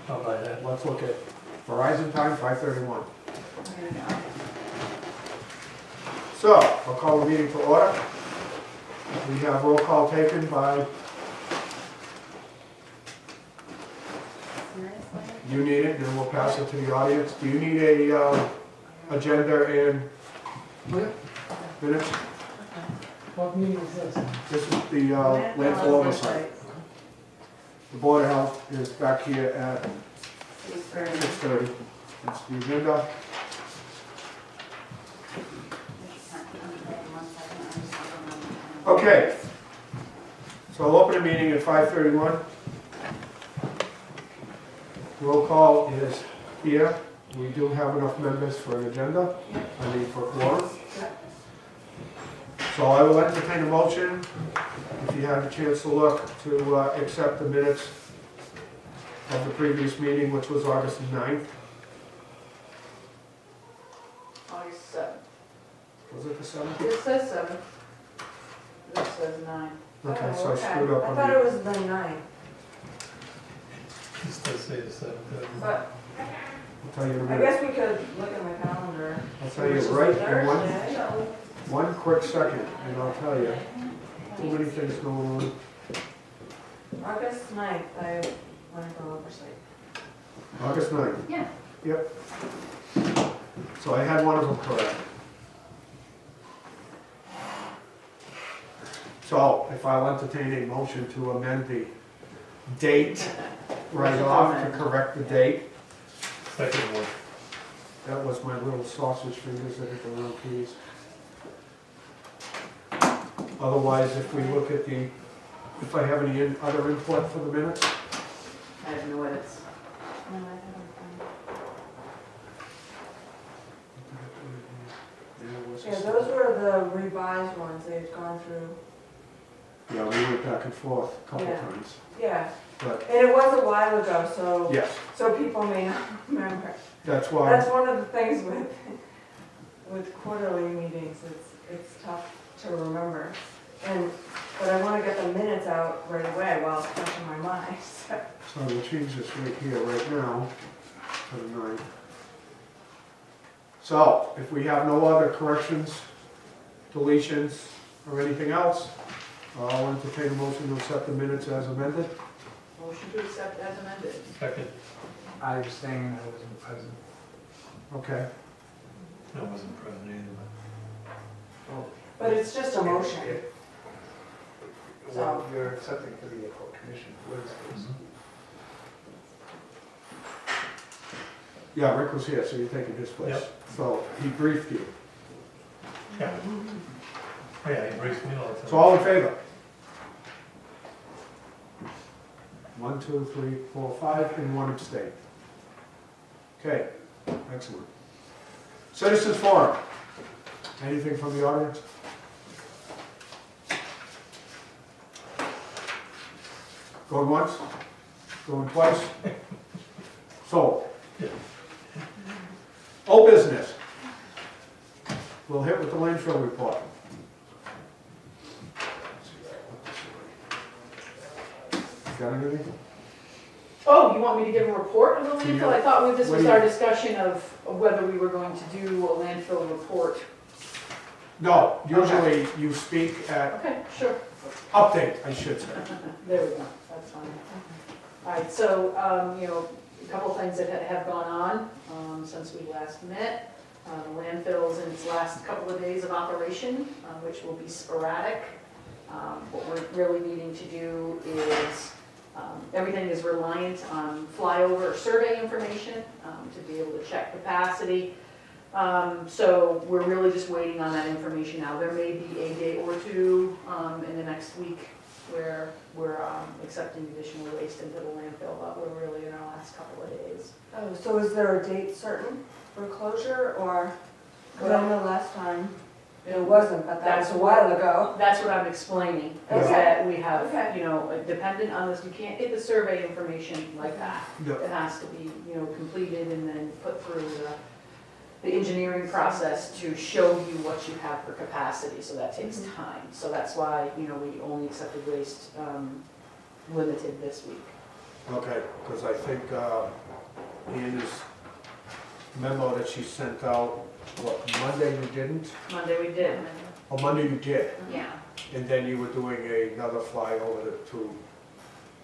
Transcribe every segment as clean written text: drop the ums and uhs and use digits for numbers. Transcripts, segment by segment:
I'll buy that. Let's look at Verizon time, 5:31. So, I'll call the meeting to order. We have roll call taken by, you need it, and then we'll pass it to the audience. Do you need a agenda and minutes? What meeting is this? This is the landfill oversight. The Board of Health is back here at 6:30. That's the agenda. Okay, so I'll open the meeting at 5:31. Roll call is here. We do have enough members for an agenda, I mean for quorum. So I will entertain a motion, if you had a chance to look, to accept the minutes of the previous meeting, which was August 9th. August 7th. Was it the 7th? It says 7. This says 9. Okay, so I Oh, screwed up I on thought the... it was the 9. This does say the 7th. But I'll tell you in a I minute. guess we could look at my calendar. I'll tell you right in Thursday. one quick second, and I'll tell you. Too many things going on. August 9th, I went for oversight. August 9th. Yeah. Yep. So I had one of them correct. So if I'll entertain a motion to amend the date right off to correct the date. Second one. That was my little sausage fingers that hit the wrong keys. Otherwise, if we look at the, if I have any other input for the minutes, I have no edits. No, I haven't. Yeah, those were the revised ones, they've gone through. Yeah, we went back and forth a couple Yeah. times, Yeah, but and it was a while ago, so, yes, so people may not remember. that's why, That's one of the things with quarterly meetings, it's tough to remember. But I want to get the minutes out right away while it's fresh in my mind, so. so we'll change this right here, right now, to the 9th. So, if we have no other corrections, deletions, or anything else, I'll entertain a motion to accept the minutes as amended. Motion to accept as amended. Second. I abstain, I wasn't present. Okay. I wasn't present either. But it's just a motion. Well, you're accepting for the commission, what is this? Yeah, Rick was here, so you're taking his place. Yep. So, he briefed you. Yeah. Oh, yeah, he briefs me all the time. So all in favor? 1, 2, 3, 4, 5, and 1 abstain. Okay, excellent. Citizens forum. Anything from the audience? Going once? Going twice? So. Old business. We'll hit with the landfill report. Got anything? Oh, you want me to give a report of the Can you- landfill? I thought this what was do our you- discussion of whether we were going to do a landfill report. No, usually you speak at, Okay, sure. update, I should say. There we go, that's fine. All right, so, a couple things that have gone on since we last met. The landfill's in its last couple of days of operation, which will be sporadic. What we're really needing to do is, everything is reliant on flyover or survey information to be able to check capacity. So we're really just waiting on that information now. There may be a day or two in the next week where we're accepting additional waste into the landfill, but we're really in our last couple of days. Oh, so is there a date certain for closure, or, because I know last time it wasn't, but that was a while ago. That's what I'm explaining, is Okay. that we have, Okay. dependent on this, you can't get the survey information like that. No. It has to be, completed and then put through the engineering process to show you what you have for capacity, so that takes time. So that's why, we only accepted waste limited this week. Okay, because I think Anna's memo that she sent out, what, Monday you didn't? Monday we did, Oh, Monday you did, yeah. and then you were doing another flyover to,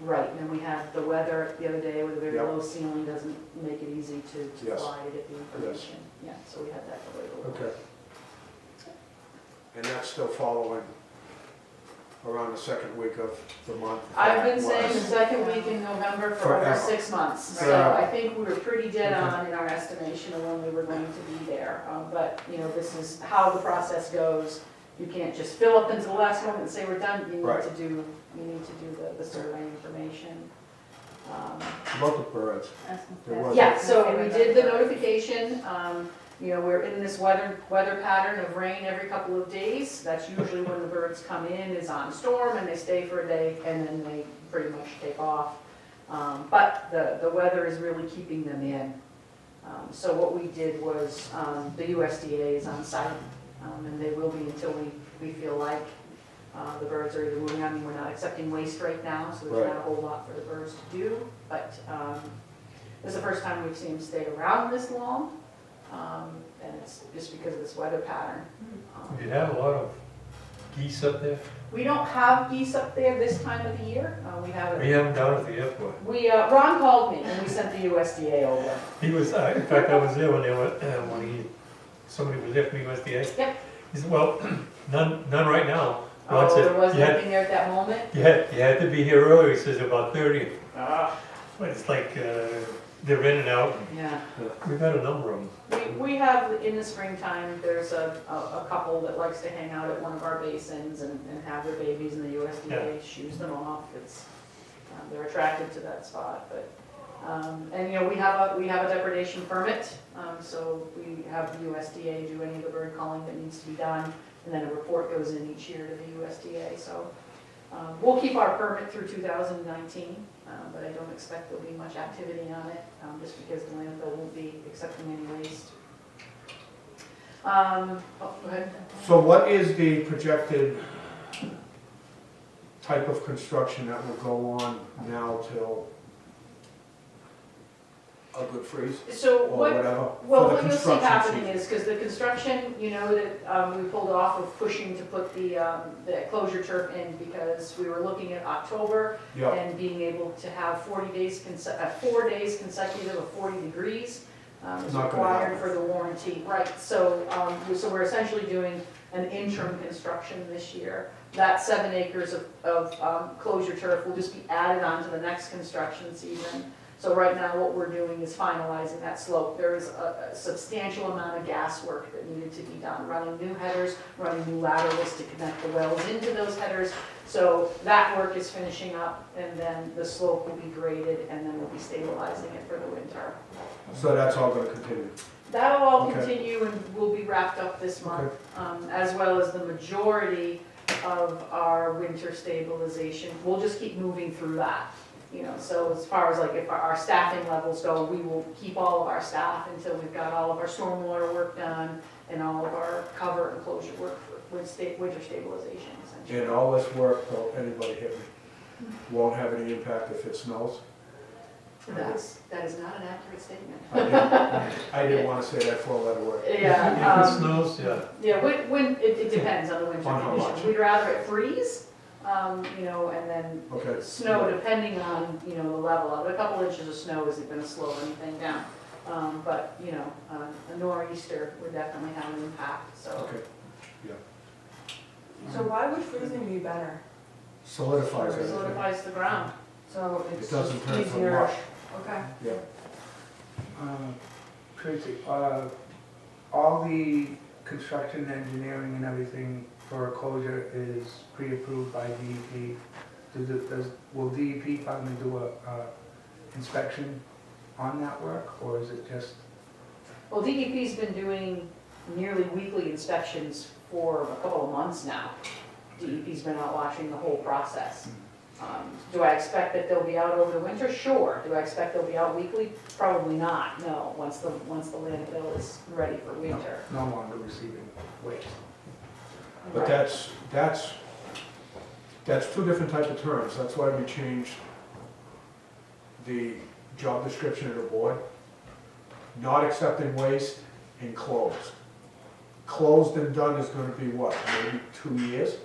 Right, and then we had the weather the other day with a very Yep. low ceiling, doesn't make it easy to Yes. fly to get the information. Yeah, so we had that delayed a little. okay. And that's still following around the second week of the month? I've been saying the Was. second week in November for over Forever. 6 months. So Forever. I think we were pretty dead Okay. on in our estimation of when we were going to be there. But, you know, this is how the process goes. You can't just fill up into the last moment and say we're done. You Right. need to do the survey information. About the birds. There was- Yeah, so we did the notification. You know, we're in this weather pattern of rain every couple of days. That's usually when the birds come in, is on storm, and they stay for a day, and then they pretty much take off. But the weather is really keeping them in. So what we did was, the USDA is on site, and they will be until we feel like the birds are either moving. I mean, we're not accepting waste right now, so there's not a whole lot for the birds to do. But this is the first time we've seen them stay around this long. And it's just because of this weather pattern. You have a lot of geese up there? We don't have geese up there this time of the year. We have, We have them down at the airport. Ron called me and we sent the USDA over. He was, in fact, I was there when they were, somebody was there from USDA. Yep. He said, well, none right now. Ron Oh, said, there was "You had- nothing there at that moment? You had to be here early," he says, "about 30. Ah, But it's like, they're in and out. yeah. We've had a number of them. We have, in the springtime, there's a couple that likes to hang out at one of our basins and have their babies, and the USDA shoos them off. It's, they're attracted to that spot, but, and, you know, we have a depredation permit, so we have the USDA do any of the bird calling that needs to be done, and then a report goes in each year to the USDA, so. We'll keep our permit through 2019, but I don't expect there'll be much activity on it, just because the landfill won't be accepting any waste. Go ahead. So what is the projected type of construction that will go on now till a good freeze So or what, whatever? well, for the what you'll see construction happening season? is, because the construction, you know, that we pulled off of pushing to put the closure turf in, because we were looking at October Yeah, and being able to have 4 days consecutive of 40 degrees is Not gonna required happen. for the warranty. Right, so we're essentially doing an interim construction this year. That 7 acres of closure turf will just be added on to the next construction season. So right now, what we're doing is finalizing that slope. There is a substantial amount of gas work that needed to be done, running new headers, running new laterals to connect the wells into those headers. So that work is finishing up, and then the slope will be graded, and then we'll be stabilizing it for the winter. so that's all gonna continue? That'll all Okay. continue and will be wrapped up this month, as well as the majority of our winter stabilization. We'll just keep moving through that. You know, so as far as like if our staffing levels go, we will keep all of our staff until we've got all of our stormwater work done and all of our cover and closure work for winter stabilization essentially. And all this work, though, anybody hit me, won't have any impact if it snows? That is not an accurate statement. I didn't wanna say that 4-letter word. If Yeah, it snows, yeah. yeah, it depends on the winter On how conditions. much? We'd rather it freeze, you know, and then Okay. snow, depending on, you know, the level of it. A couple inches of snow isn't gonna slow anything down. But, you know, a nor'easter would definitely have an impact, so. Okay, So why would freezing be better? solidifies It everything. solidifies the ground. So it's It doesn't just turn to easier. mush. Okay. Yeah, Tracy, all the construction, engineering and everything for a closure is pre-approved by DEP. Will DEP finally do a inspection on that work, or is it just? Well, DEP's been doing nearly weekly inspections for a couple of months now. DEP's been out watching the whole process. Do I expect that they'll be out over the winter? Sure. Do I expect they'll be out weekly? Probably not, no, once the landfill is ready for winter. No longer receiving waste. but Right. that's two different type of terms, that's why we changed the job description of the board. Not accepting waste and closed. Closed and done is gonna be what, maybe 2 years?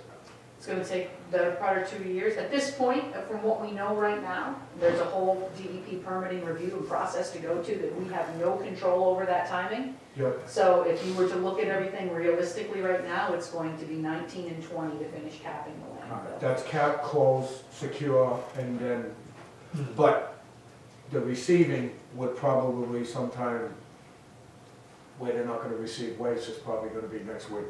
It's gonna take the better part of 2 years. At this point, from what we know right now, there's a whole DEP permitting review and process to go to that we have no control over that timing. Yep. So if you were to look at everything realistically right now, it's going to be 19 and 20 to finish capping the landfill. That's cap, closed, secure, and then, but the receiving would probably sometime where they're not gonna receive waste, it's probably gonna be next week.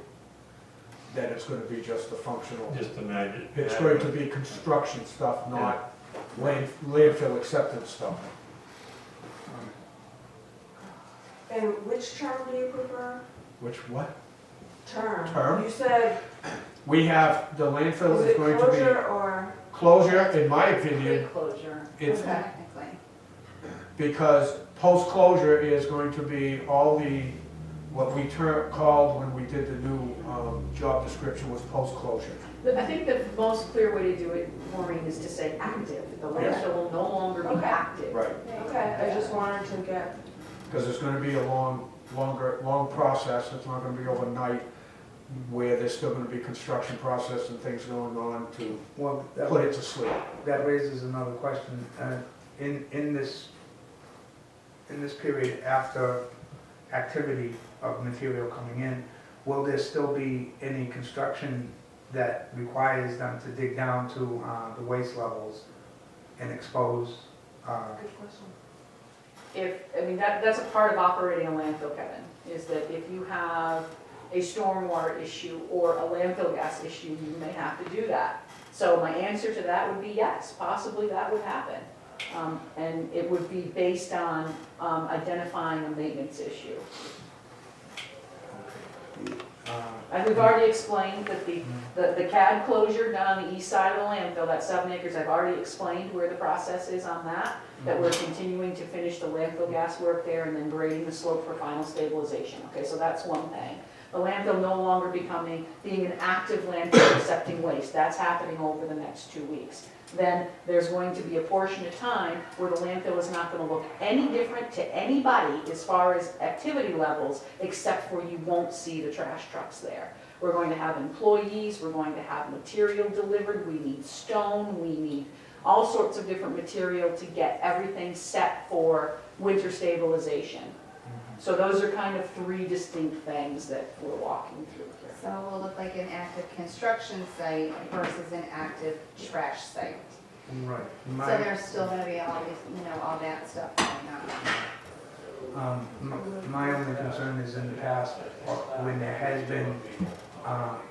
Then it's gonna be just the functional. Just imagine. It's going to be construction stuff, not landfill acceptance stuff. And which term do you prefer? Which what? Term. Term? You said, We have, the landfill is is it going to closure be or? closure, in my opinion, Pre-closure, it's Okay. technically. because post-closure is going to be all the, what we called when we did the new job description was post-closure. I think the most clear way to do it, Maureen, is to say active. The landfill will no longer be Okay. active. Right. Okay, I just wanted to get, Because it's gonna be a long process, it's not gonna be overnight, where there's still gonna be construction process and things going on to Well, put it to sleep. that raises another question. In this period after activity of material coming in, will there still be any construction that requires them to dig down to the waste levels and expose? good question. That's a part of operating a landfill, Kevin, is that if you have a stormwater issue or a landfill gas issue, you may have to do that. So my answer to that would be yes, possibly that would happen. And it would be based on identifying a maintenance issue. And we've already explained that the CAD closure done on the east side of the landfill, that 7 acres, I've already explained where the process is on that, that we're continuing to finish the landfill gas work there and then grading the slope for final stabilization. Okay, so that's one thing. The landfill no longer being an active landfill accepting waste, that's happening over the next 2 weeks. Then there's going to be a portion of time where the landfill is not gonna look any different to anybody as far as activity levels, except for you won't see the trash trucks there. We're going to have employees, we're going to have material delivered, we need stone, we need all sorts of different material to get everything set for winter stabilization. So those are kind of 3 distinct things that we're walking through here. So it will look like an active construction site versus an active trash site. Right. So there's still gonna be all these, all that stuff going on. My only concern is in the past, when there has been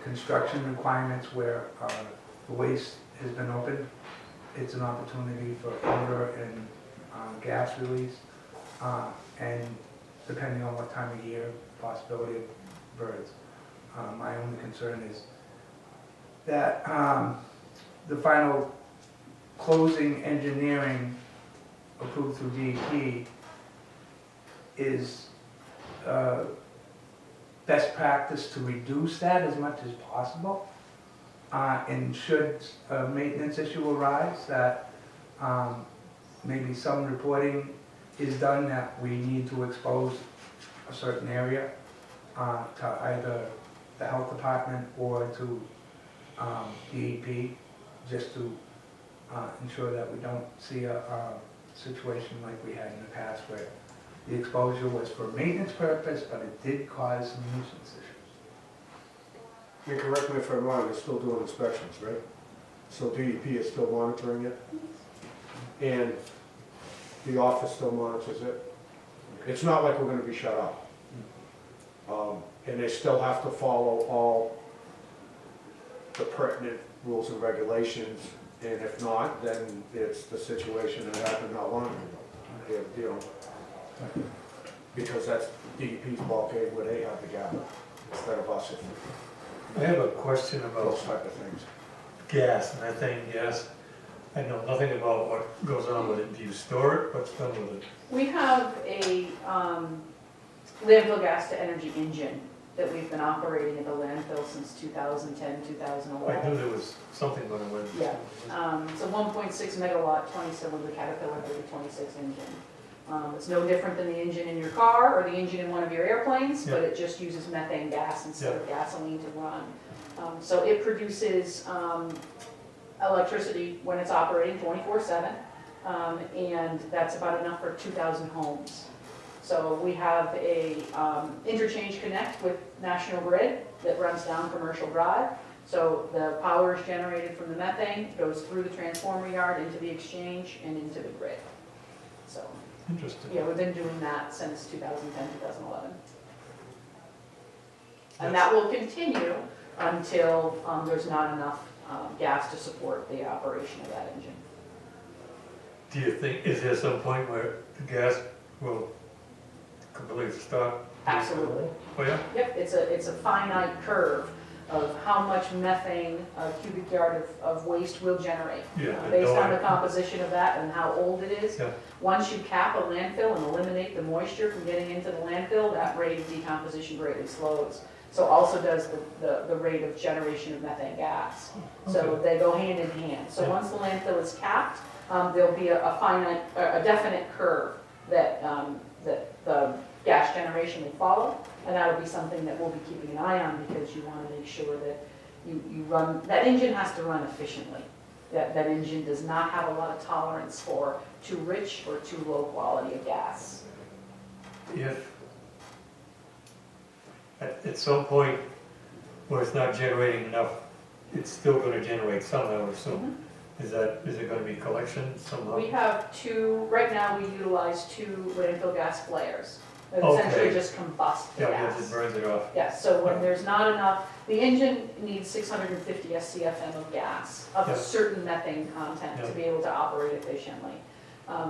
construction requirements where the waste has been opened, it's an opportunity for odor and gas release, and depending on what time of year, possibility of birds. My only concern is that the final closing engineering approved through DEP is best practice to reduce that as much as possible. And should a maintenance issue arise that maybe some reporting is done that we need to expose a certain area to either the health department or to DEP, just to ensure that we don't see a situation like we had in the past where the exposure was for maintenance purpose, but it did cause some nuisance issues. And correct me if I'm wrong, they're still doing inspections, right? So DEP is still monitoring it? And the office still monitors it? It's not like we're gonna be shut out. And they still have to follow all the pertinent rules and regulations, and if not, then it's the situation that happened not long ago. Because that's DEP's bulkhead where they have the gap, instead of us, I have a question about those type of things. gas, methane gas. I know nothing about what goes on with it. Do you store it? What's done with it? We have a landfill gas to energy engine that we've been operating at the landfill since 2010, 2011. I knew there was something going on with. Yeah. It's a 1.6 megawatt, 20-cylinder Caterpillar 3026 engine. It's no different than the engine in your car or the engine in one of your airplanes, but it just uses methane gas instead of gasoline to run. So it produces electricity when it's operating 24/7, and that's about enough for 2,000 homes. So we have a interchange connect with National Grid that runs down Commercial Drive. So the power is generated from the methane, goes through the transformer yard into the exchange and into the grid. So, Interesting. yeah, we've been doing that since 2010, 2011. And that will continue until there's not enough gas to support the operation of that engine. Do you think, is there some point where the gas will completely stop? Absolutely. Oh, yeah? Yep, it's a finite curve of how much methane a cubic yard of waste will generate. Yeah. Based on the composition of that and how old it is. Yeah. Once you cap a landfill and eliminate the moisture from getting into the landfill, that rate of decomposition greatly slows. So also does the rate of generation of methane gas. So Okay. they go hand in hand. So Yeah. once the landfill is capped, there'll be a finite, a definite curve that the gas generation will follow. And that'll be something that we'll be keeping an eye on because you want to make sure that you run, that engine has to run efficiently. That engine does not have a lot of tolerance for too rich or too low quality of gas. If at some point where it's not generating enough, it's still going to generate some, I would assume. Is it going to be collection somehow? We have two, right now we utilize two landfill gas flares. That Okay. essentially just combust the Yeah, it gas. just burns it off. Yes, so when there's not enough, the engine needs 650 SCFM of gas, of Yeah. a certain methane content to Yeah. be able to operate efficiently.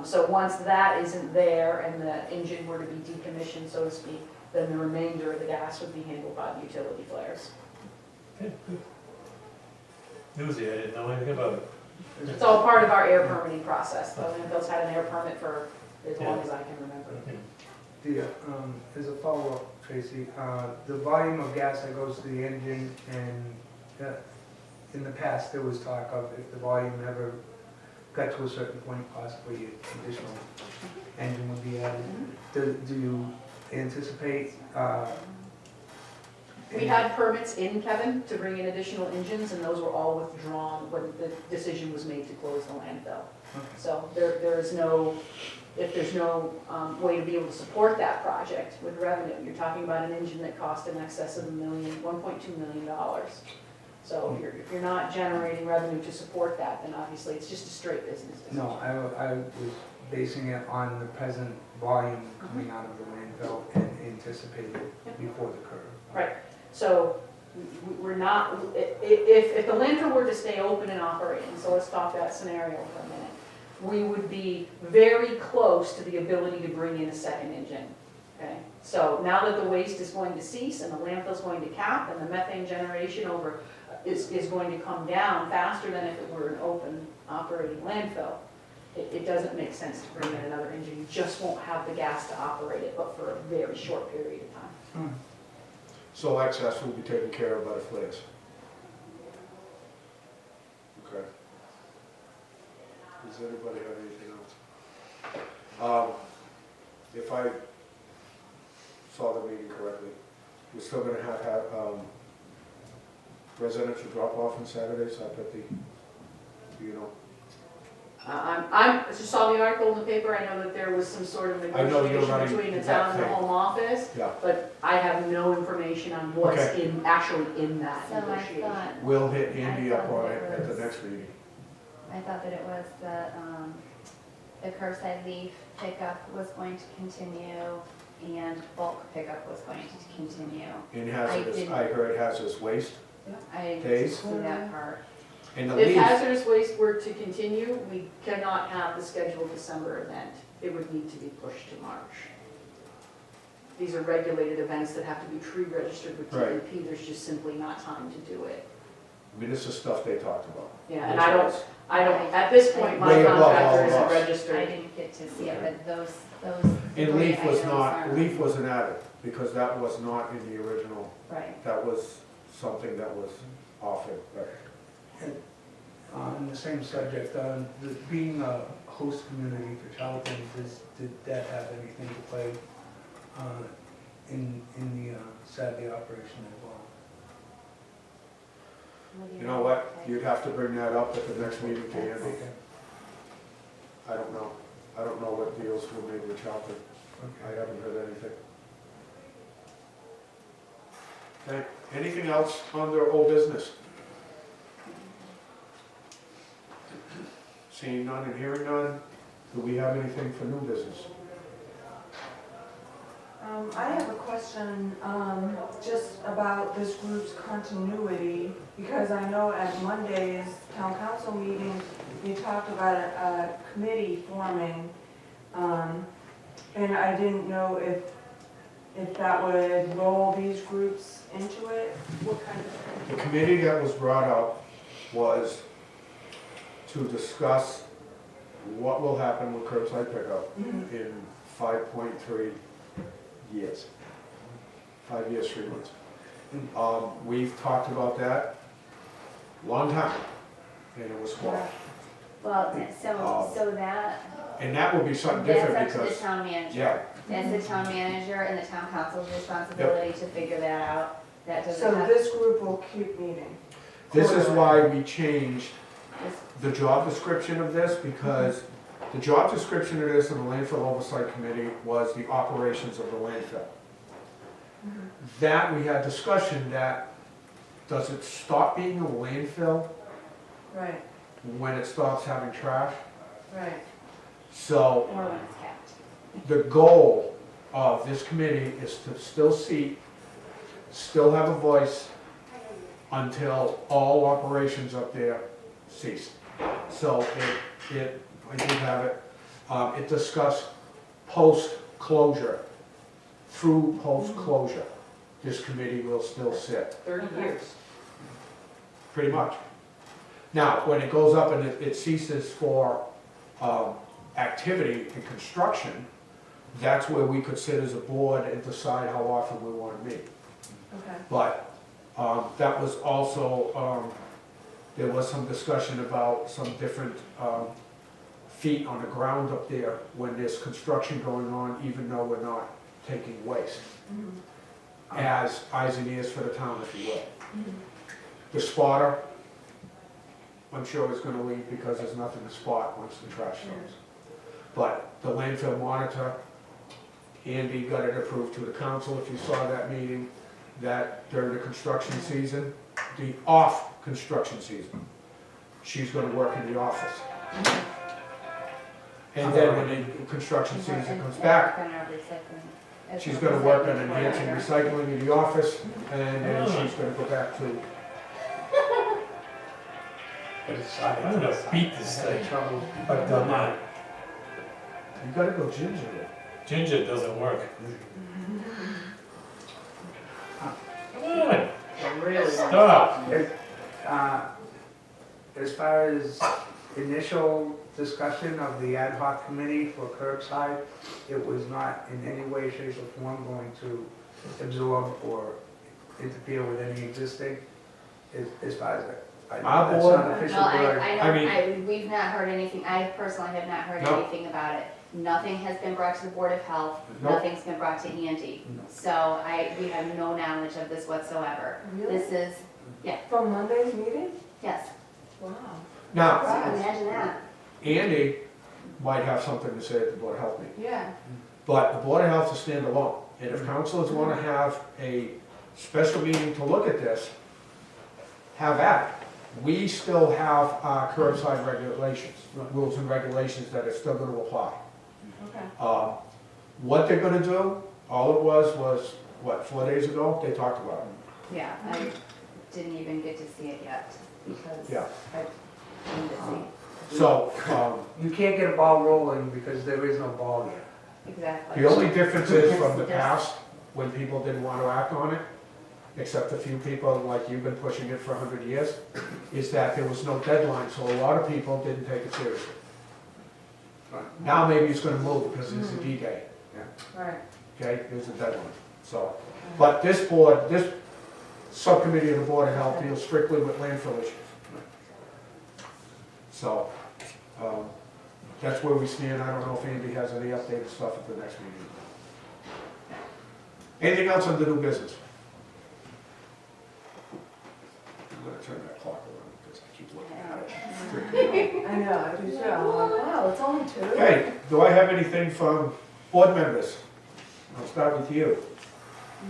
So once that isn't there and the engine were to be decommissioned, so to speak, then the remainder of the gas would be handled by the utility flares. Okay, good. Newsy, I didn't know anything about it. It's all part of our air permitting process. The landfill's had an air permit for as long as I can remember. As a follow-up, Tracy, the volume of gas that goes to the engine, and in the past, there was talk of if the volume ever got to a certain point, possibly additional engine would be added. Do you anticipate? We had permits in, Kevin, to bring in additional engines, and those were all withdrawn when the decision was made to close the landfill. Okay. So there is no, if there's no way to be able to support that project with revenue, you're talking about an engine that cost in excess of $1.2 million. So if you're not generating revenue to support that, then obviously it's just a straight business decision. No, I was basing it on the present volume coming out of the landfill and anticipated before the curve. Right, so we're not, if the landfill were to stay open and operating, so let's talk that scenario for a minute, we would be very close to the ability to bring in a second engine, okay? So now that the waste is going to cease and the landfill's going to cap and the methane generation is going to come down faster than if it were an open operating landfill, it doesn't make sense to bring in another engine. You just won't have the gas to operate it, but for a very short period of time. So excess will be taken care of by the flares. Okay. Does anybody have anything else? If I saw the meeting correctly, we're still gonna have residential drop-off on Saturdays up at the, you know? I just saw the article in the paper, I know that there was some sort of I know you're negotiation running between the that town and the thing. home office, Yeah. but I have no information on what's Okay. actually in that So I negotiation. thought, We'll hit Andy I up thought on it it at the was- next meeting. I thought that it was the curbside leaf pickup was going to continue and bulk pickup was going to continue. And hazardous, didn't- I heard hazardous waste, I didn't Days? see that part. and the If leaf, hazardous waste were to continue, we cannot have the scheduled December event. It would need to be pushed to March. These are regulated events that have to be pre-registered with Right. DEP, there's just simply not time to do it. I mean, this is stuff they talked about. Yeah, and I don't, at this point, my Way above all contractor of isn't us. I registered. didn't get to see it, but those And debris leaf was items not, aren't- leaf wasn't added, because that was not in the original, Right. that was something that was offered, but On the same subject, being a host community for child things, did that have anything to play in the Saturday operation as well? What do you know what? You'd have to bring that up at the next meeting to Andy. Okay. I don't know. I don't know what deals were made with Charlton. I Okay. haven't heard anything. Okay, anything else under old business? Seeing none and hearing none, do we have anything for new business? I have a question, just about this group's continuity, because I know at Monday's town council meeting, we talked about a committee forming, and I didn't know if that would roll these groups into it, what kind of? The committee that was brought up was to discuss what will happen with curbside pickup in 5.3 years. 5 years, 3 months. We've talked about that long time, and it was squashed. Well, so that, And that will be something that's different up to the because, town manager. yeah, That's the town manager and the town council's responsibility to figure that out. That doesn't So have, this group will keep meeting? this is why we changed this- the job description of this, because the job description of this in the landfill oversight committee was the operations of the landfill. That we had discussion that, does it stop being a landfill Right, when it stops having trash? right. or So when it's kept. the goal of this committee is to still seat, still have a voice until all operations up there cease. So I do have it, it discussed post-closure, through post-closure. This committee will still sit, 30 years. pretty much. Now, when it goes up and it ceases for activity and construction, that's where we could sit as a board and decide how often we want to meet. Okay. But that was also, there was some discussion about some different feet on the ground up there when there's construction going on, even though we're not taking waste. As eyes and ears for the town, if you will. The spotter, I'm sure is gonna leave because there's nothing to spot once the trash goes. But the landfill monitor, Andy got it approved to the council, if you saw that meeting, that during the construction season, the off-construction season, she's gonna work in the office. And then when the construction season comes back, Work on our recycling. As she's well gonna as work on recycling enhancing coordinator. recycling in the office, and then she's gonna go back to, But it's, I'm gonna beat this thing. trouble. I've done that. you gotta go ginger. Ginger doesn't work. Come on, Really? stop. As far as initial discussion of the ad hoc committee for curbside, it was not in any way, shape, or form going to absorb or interfere with any existing, as far as I Our that's board- not official No, word. we've not heard anything, I personally have not heard No. anything about it. Nothing has been brought to the Board of Health, Nope. nothing's been brought to Andy. No. So we have no knowledge of this whatsoever. Really? This is, From Monday's meeting? yes, Wow. Now, so imagine that. Andy might have something to say at the Board of Health meeting, Yeah. but the Board of Health is standalone. And if councilors wanna have a special meeting to look at this, have at it. We still have our curbside regulations, rules and regulations that are still gonna apply. Okay. What they're gonna do, all it was, what, 4 days ago, they talked about it. Yeah, I didn't even get to see it yet because Yeah. I've been busy. So, You can't get a ball rolling because there is no ball yet. Exactly. the only difference is from the Yes. past, when people didn't want to act on it, except a few people, like you've been pushing it for 100 years, is that there was no deadline, so a lot of people didn't take it seriously. Right. Now maybe it's gonna move because it's a D-Day. Right. okay? There's a deadline, so. But this board, this subcommittee of the Board of Health deals strictly with landfill issues. So, that's where we stand. I don't know if Andy has any updated stuff at the next meeting. Anything else on the new business? I'm gonna turn that clock around because I keep looking at it. I know, I do too. Wow, it's only 2. Okay, do I have anything from board members? I'll start with you.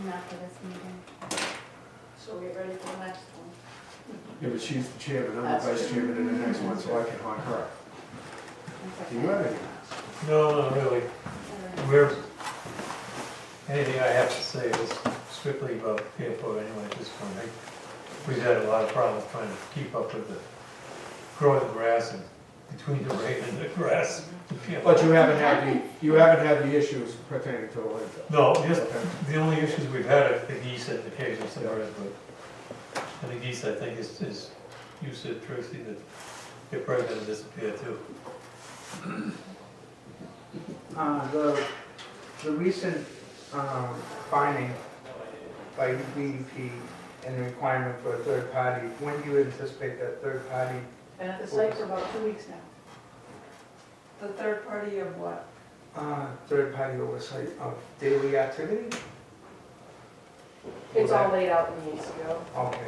Not for this meeting. So we'll get ready for the next one. Yeah, but she's the chairman, I'm the That's vice true. chairman in the next one, so I can haunt her. That's Do you okay. have anything? No, not really. We're, anything I have to say is strictly about airport anyway at this point. We've had a lot of problems trying to keep up with the growing the grass and between the rain and the grass. But you haven't had the issues pertaining to the landfill? No, just, Okay. the only issues we've had are the geese and occasionally some birds, but, and the geese, I think, is, you said, Tracy, that they're probably gonna disappear too. The recent finding by DEP and the requirement for a third party, when do you anticipate that third party? Been at the site for about 2 weeks now. The third party of what? Third party oversight of daily activity? It's all laid out in the ACO. Okay.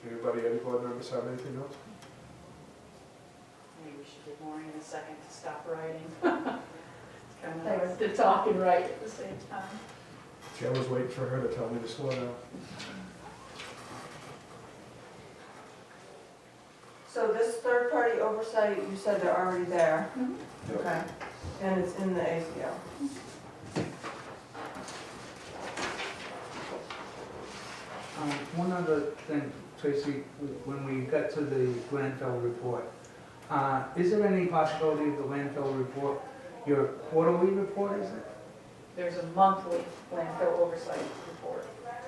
Anybody, any board members have anything else? Maybe we should give Maureen a second to stop writing. It's kind of hard to talk and write at the same time. Chair was waiting for her to tell me to slow down. So this third party oversight, you said they're already there? Yep. Okay. And it's in the ACO? One other thing, Tracy, when we got to the landfill report, is there any possibility of the landfill report, your quarterly report, is it? There's a monthly landfill oversight report.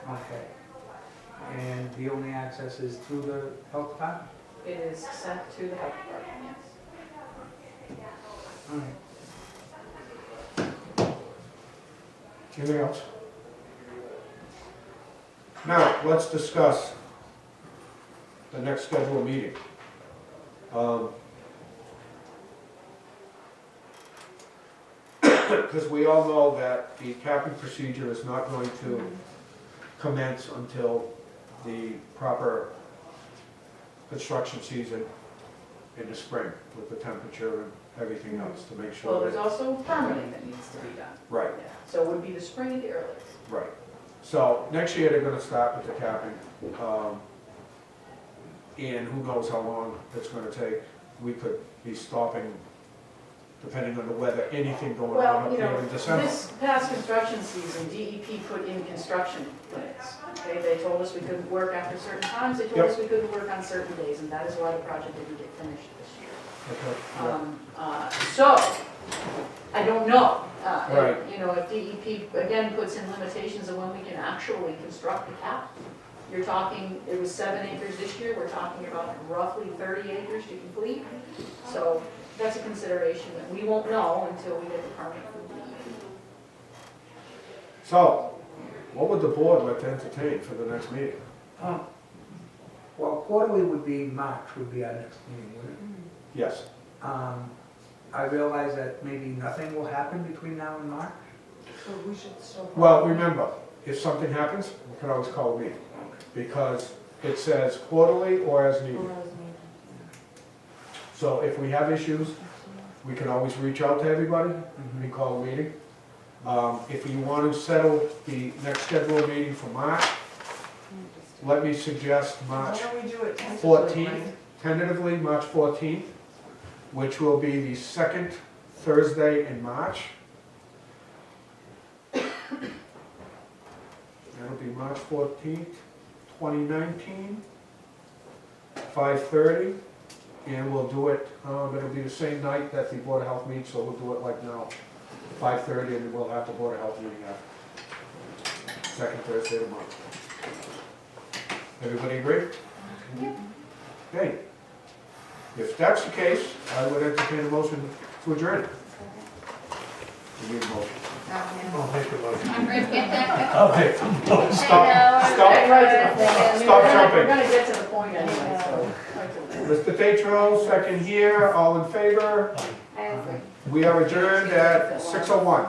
Okay. And the only access is through the health department? It is sent to the health department, yes. All right. Anything else? Now, let's discuss the next scheduled meeting. Because we all know that the capping procedure is not going to commence until the proper construction season in the spring with the temperature and everything else to make Well, sure there's that. also permitting that needs to be done. Right, Yeah. So it would be the spring at the earliest. right. So next year they're gonna start with the capping. And who knows how long it's gonna take. We could be stopping, depending on the weather, anything going on Well, up you here know, in December. this past construction season, DEP put in construction limits. Okay, they told us we couldn't work after certain times, they told Yep. us we couldn't work on certain days, and that is why the project didn't get finished this year. Okay, So, I don't know. Right. You know, if DEP again puts in limitations of when we can actually construct the cap, you're talking, it was 7 acres this year, we're talking about roughly 30 acres to complete. So that's a consideration that we won't know until we get the permit from DEP. So, what would the board like to entertain for the next meeting? Well, quarterly would be March, would be our next meeting, wouldn't Yes. it? I realize that maybe nothing will happen between now and March. So we should still. Well, remember, if something happens, you can always call me, because it says quarterly or as needed. So if we have issues, we can always reach out to everybody and call a meeting. If you want to settle the next scheduled meeting for March, let me suggest Why March don't we do it tentatively? 14th, tentatively March 14th, which will be the second Thursday in March. That'll be March 14th, 2019, 5:30, and we'll do it, it'll be the same night that the Board of Health meets, so we'll do it like now, 5:30, and we'll have the Board of Health meeting after. Second Thursday of the month. Everybody agree? Okay. If that's the case, I would entertain a motion to adjourn. You need a motion. I'll make a motion. I'm ready. I'll make a motion. Stop, Right stop, to the point. I mean, Stop we're jumping. gonna get to the point anyway, so. Mr. Tetro, second here, all in favor? I was like, We are adjourned at 6:01.